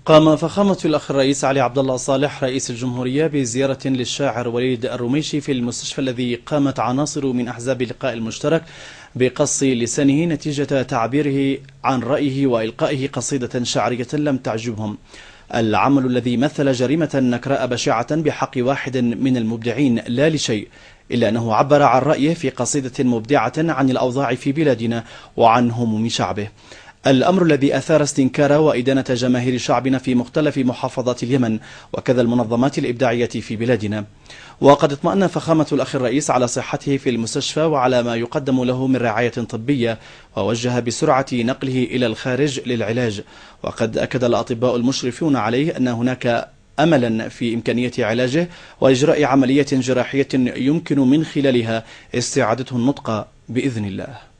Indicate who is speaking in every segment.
Speaker 1: قام فخامة الأخ الرئيس علي عبد الله صالح رئيس الجمهورية بزيارة للشاعر وليد الرميشي في المستشفى الذي قامت عناصر من أحزاب اللقاء المشترك بقص لسانه نتيجة تعبيره عن رأيه وإلقائه قصيدة شعرية لم تعجبهم. العمل الذي مثل جريمة نكراء بشعة بحق واحد من المبدعين لا لشيء، إلا أنه عبر عن رأيه في قصيدة مبدعة عن الأوضاع في بلادنا وعن هموم شعبه، الأمر الذي أثار استنكار وإدانة جماهير شعبنا في مختلف محافظات اليمن وكذا المنظمات الإبداعية في بلادنا. وقد اطمأن فخامة الأخ الرئيس على صحته في المستشفى وعلى ما يقدم له من رعاية طبية، ووجه بسرعة نقله إلى الخارج للعلاج. وقد أكد الأطباء المشرفون عليه أن هناك أملا في إمكانية علاجه وإجراء عملية جراحية يمكن من خلالها استعادته النطق بإذن الله.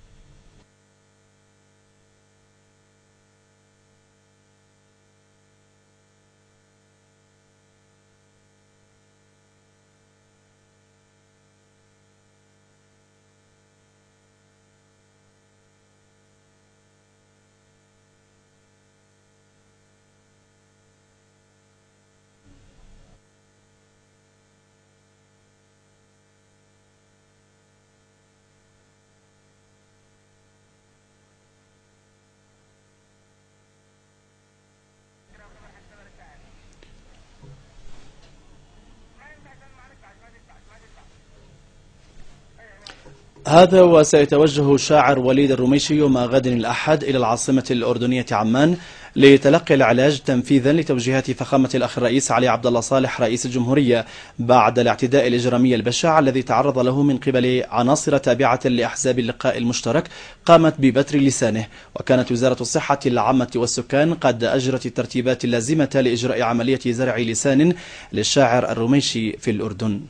Speaker 1: هذا وسيتوجه الشاعر وليد الرميشي يوم غد الأحد إلى العاصمة الأردنية عمان لتلقي العلاج تنفيذا لتوجيهات فخامة الأخ الرئيس علي عبد الله صالح رئيس الجمهورية بعد الاعتداء الإجرامي البشع الذي تعرض له من قبل عناصر تابعة لأحزاب اللقاء المشترك قامت ببتر لسانه. وكانت وزارة الصحة العامة والسكان قد أجرت الترتيبات اللازمة لإجراء عملية زرع لسان للشاعر الرميشي في الأردن.